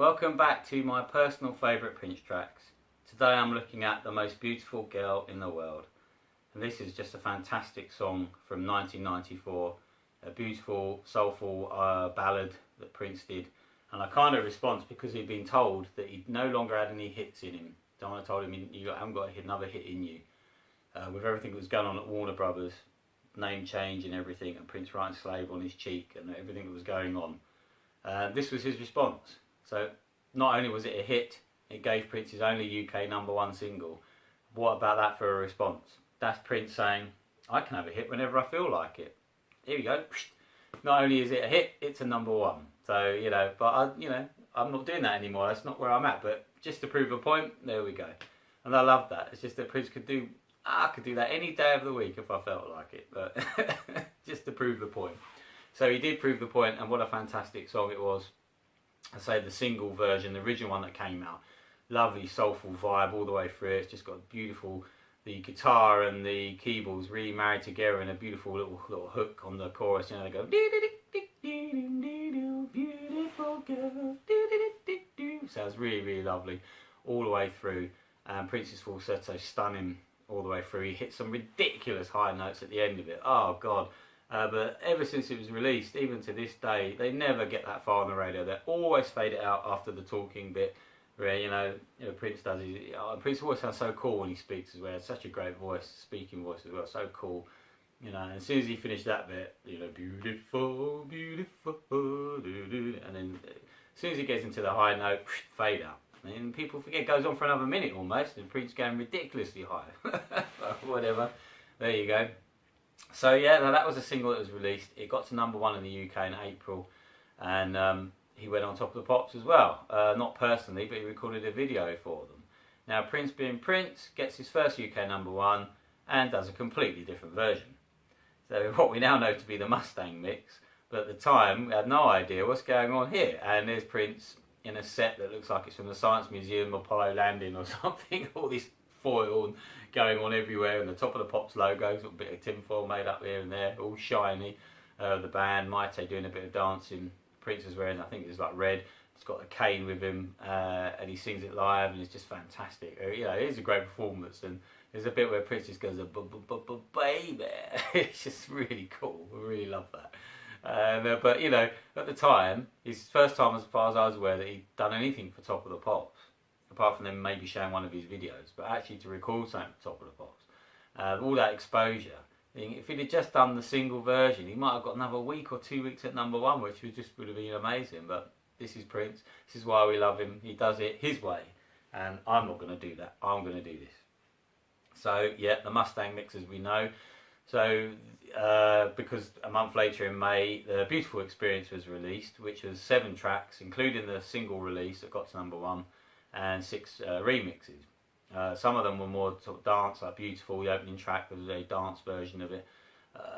Welcome back to my personal favourite Prince tracks. Today I'm looking at The Most Beautiful Girl in the World. And this is just a fantastic song from 1994. A beautiful, soulful ballad that Prince did. And I kind of respond because he'd been told that he no longer had any hits in him. Diana told him, you haven't got another hit in you. With everything that was going on at Warner Brothers, name change and everything, and Prince writing Slave on his cheek and everything that was going on. This was his response. So not only was it a hit, it gave Prince his only UK #1 single. What about that for a response? That's Prince saying, I can have a hit whenever I feel like it. Here we go. Not only is it a hit, it's a #1. So, but I'm not doing that anymore. That's not where I'm at. But just to prove a point, there we go. And I love that. It's just that Prince I could do that any day of the week if I felt like it. But just to prove the point. So he did prove the point, and what a fantastic song it was. I say the single version, the original one that came out, lovely soulful vibe all the way through. It's just got beautiful, the guitar and the keyboards really married together in a beautiful little hook on the chorus. They go beautiful girl, sounds really lovely all the way through. Prince's falsetto stunning all the way through. He hit some ridiculous high notes at the end of it. Oh God. But ever since it was released, even to this day, they never get that far on the radio. They always fade it out after the talking bit, where Prince does his. Prince always sounds so cool when he speaks as well. He has such a great voice, speaking voice as well, so cool. And as soon as he finished that bit, beautiful, beautiful, and then as soon as he gets into the high note, fade out. And people forget it goes on for another minute almost, and Prince going ridiculously high. Whatever. There you go. So yeah, that was a single that was released. It got to #1 in the UK in April, and he went on Top of the Pops as well. Not personally, but he recorded a video for them. Now Prince being Prince, gets his first UK #1 and does a completely different version. So what we now know to be the Mustang mix, but at the time we had no idea what's going on here. And there's Prince in a set that looks like it's from the Science Museum, Apollo landing or something. All this foil going on everywhere, and the Top of the Pops logos, a bit of tinfoil made up here and there, all shiny. The band Maite doing a bit of dancing. Prince is wearing, I think it's like red. He's got a cane with him, and he sings it live, and it's just fantastic. It is a great performance, and there's a bit where Prince just goes, baby. It's just really cool. I really love that. But at the time, his first time, as far as I was aware, that he'd done anything for Top of the Pops. Apart from them maybe showing one of his videos, but actually to record something at the Top of the Pops. All that exposure. If he'd have just done the single version, he might have got another week or 2 weeks at #1, which would have been amazing. But this is Prince. This is why we love him. He does it his way, and I'm not going to do that. I'm going to do this. So yeah, the Mustang mix, as we know. So because a month later in May, the Beautiful Experience was released, which was 7 tracks, including the single release that got to #1. And 6 remixes. Some of them were more sort of dance, like Beautiful, the opening track was a dance version of it.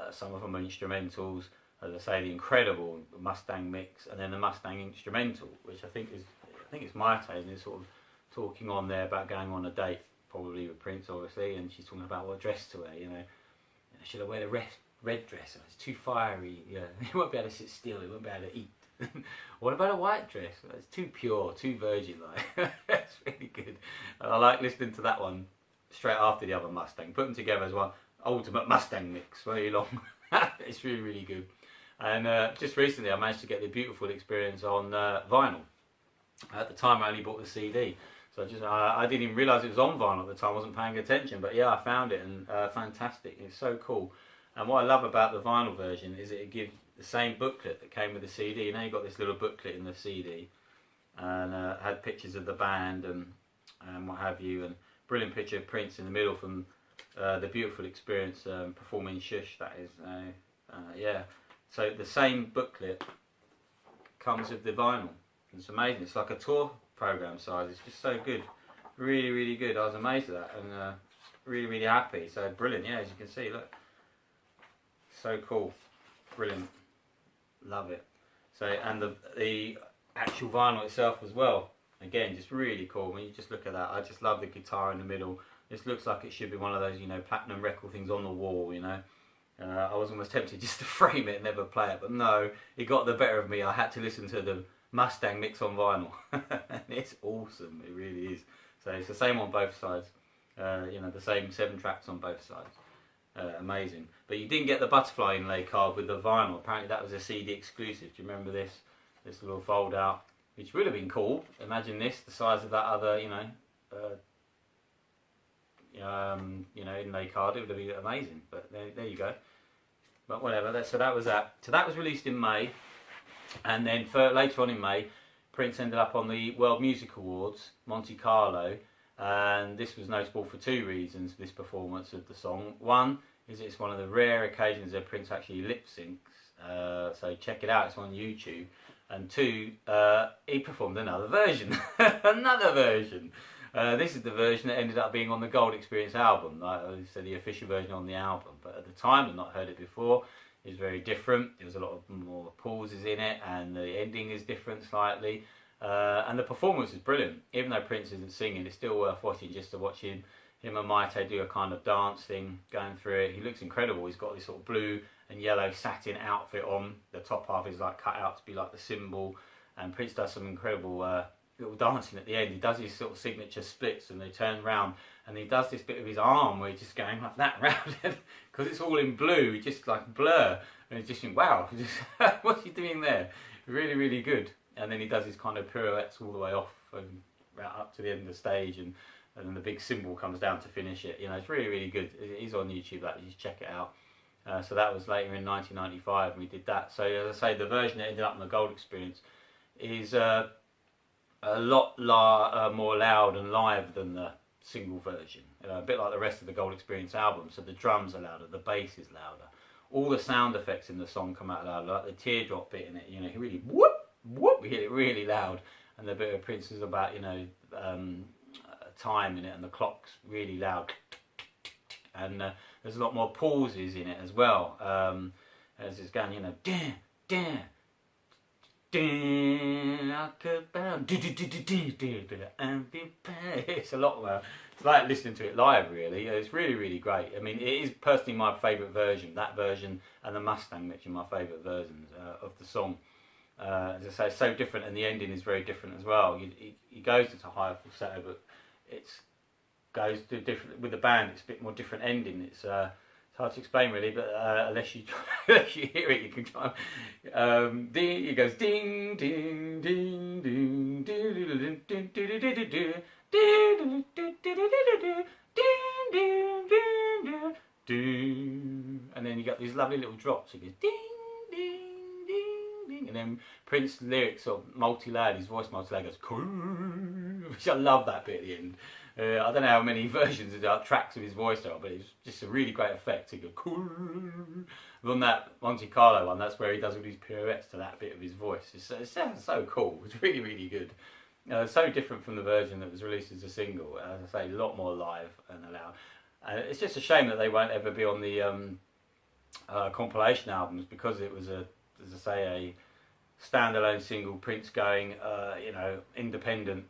Some of them were instrumentals, as I say, the incredible Mustang mix, and then the Mustang instrumental, which I think it's Maite, and it's sort of talking on there about going on a date, probably with Prince, obviously, and she's talking about what dress to wear. Should I wear the red dress? It's too fiery. He won't be able to sit still. He won't be able to eat. What about a white dress? It's too pure, too virgin-like. That's really good. And I like listening to that one straight after the other Mustang. Put them together as one ultimate Mustang mix. Very long. It's really good. And just recently, I managed to get the Beautiful Experience on vinyl. At the time, I only bought the CD, so I didn't even realise it was on vinyl at the time. I wasn't paying attention, but yeah, I found it, and fantastic. It's so cool. And what I love about the vinyl version is it gives the same booklet that came with the CD. Now you got this little booklet in the CD, and had pictures of the band and what have you, and brilliant picture of Prince in the middle from the Beautiful Experience performing Shush. That is, yeah. So the same booklet comes with the vinyl. It's amazing. It's like a tour program size. It's just so good, really good. I was amazed at that, and really happy. So brilliant. Yeah, as you can see, look, so cool, brilliant. Love it. So, and the actual vinyl itself as well, again, just really cool. When you just look at that, I just love the guitar in the middle. This looks like it should be one of those platinum record things on the wall. I was almost tempted just to frame it and never play it, but no, it got the better of me. I had to listen to the Mustang mix on vinyl. And it's awesome, it really is. So it's the same on both sides. You know, the same 7 tracks on both sides. Amazing. But you didn't get the butterfly inlay card with the vinyl. Apparently that was a CD exclusive. Do you remember this? This little fold out, which would have been cool. Imagine this, the size of that other, you know, inlay card. It would have been amazing. But there you go. But whatever. So that was that. So that was released in May, and then later on in May, Prince ended up on the World Music Awards, Monte Carlo. And this was notable for 2 reasons, this performance of the song. One is it's one of the rare occasions that Prince actually lip syncs, so check it out, it's on YouTube. And 2, he performed another version. Another version! This is the version that ended up being on the Gold Experience album, like I said, the official version on the album. But at the time, I'd not heard it before, it was very different. There was a lot of more pauses in it, and the ending is different slightly. And the performance is brilliant. Even though Prince isn't singing, it's still worth watching just to watch him and Maite do a kind of dance thing going through it. He looks incredible. He's got this sort of blue and yellow satin outfit on. The top half is like cut out to be like the symbol. And Prince does some incredible little dancing at the end. He does his sort of signature splits and they turn round. And he does this bit of his arm where he's just going like that round. Because it's all in blue, he just like blur. And you just think, wow, what's he doing there? Really, really good. And then he does his kind of pirouettes all the way off and right up to the end of the stage, and then the big cymbal comes down to finish it. You know, it's really, really good. It is on YouTube, you just check it out. So that was later in 1995, and we did that. So as I say, the version that ended up in the Gold Experience is a lot more loud and live than the single version. A bit like the rest of the Gold Experience album. So the drums are louder, the bass is louder. All the sound effects in the song come out louder, like the teardrop bit in it. You know, he really whoop. Whoop, we hit it really loud, and the bit of Prince is about, you know, time in it, and the clock's really loud, and there's a lot more pauses in it as well, as it's going, you know, dan, dan, dan, like a bound, it's a lot more. It's like listening to it live, really. It's really, really great. I mean, it is personally my favourite version. That version and the Mustang mix are my favourite versions of the song. As I say, it's so different, and the ending is very different as well. He goes into higher falsetto, but it goes to different with the band. It's a bit more different ending. It's hard to explain really, but unless you hear it, you can try. It goes ding ding ding ding ding ding ding, and then you got these lovely little drops. It goes ding ding. And then Prince's lyrics sort of multi-layered, his voice multi-layered goes cool, which I love that bit at the end. I don't know how many versions of tracks of his voice there are, but it's just a really great effect. He goes cool. On that Monte Carlo one, that's where he does all these pirouettes to that bit of his voice. It sounds so cool. It's really, really good. So different from the version that was released as a single. As I say, a lot more live and loud. It's just a shame that they won't ever be on the compilation albums, because it was as I say, a standalone single, Prince going, you know, independent.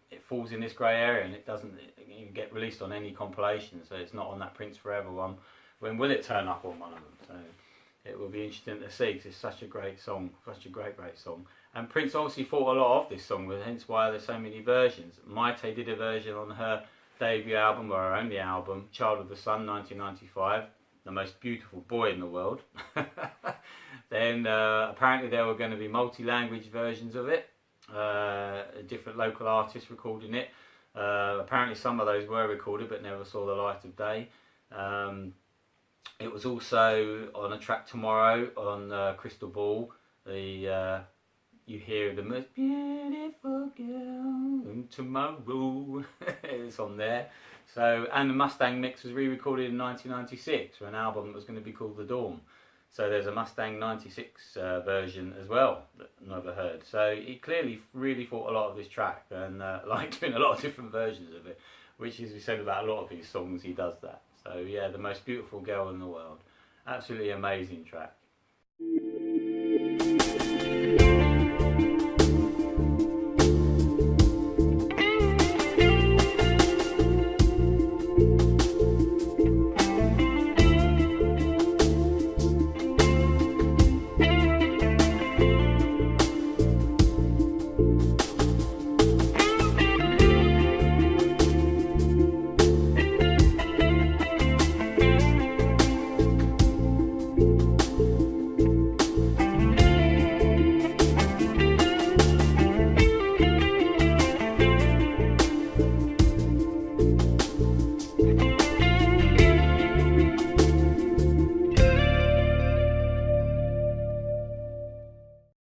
It falls in this grey area, and it doesn't get released on any compilation, so it's not on that Prince Forever one. When will it turn up on one of them? So it will be interesting to see, because it's such a great song, such a great song. And Prince obviously thought a lot of this song, hence why there's so many versions. Maite did a version on her debut album, or her only album, Child of the Sun, 1995. The most beautiful boy in the world. Then apparently there were going to be multi-language versions of it, different local artists recording it. Apparently some of those were recorded but never saw the light of day. It was also on a track Tomorrow on Crystal Ball. You hear the most beautiful girl tomorrow. It's on there. So, and the Mustang mix was re-recorded in 1996 for an album that was going to be called The Dawn. So there's a Mustang 96 version as well that I never heard. So he clearly really thought a lot of this track, and liked doing a lot of different versions of it, which, as we said about a lot of his songs, he does that. So yeah, The Most Beautiful Girl in the World. Absolutely amazing track.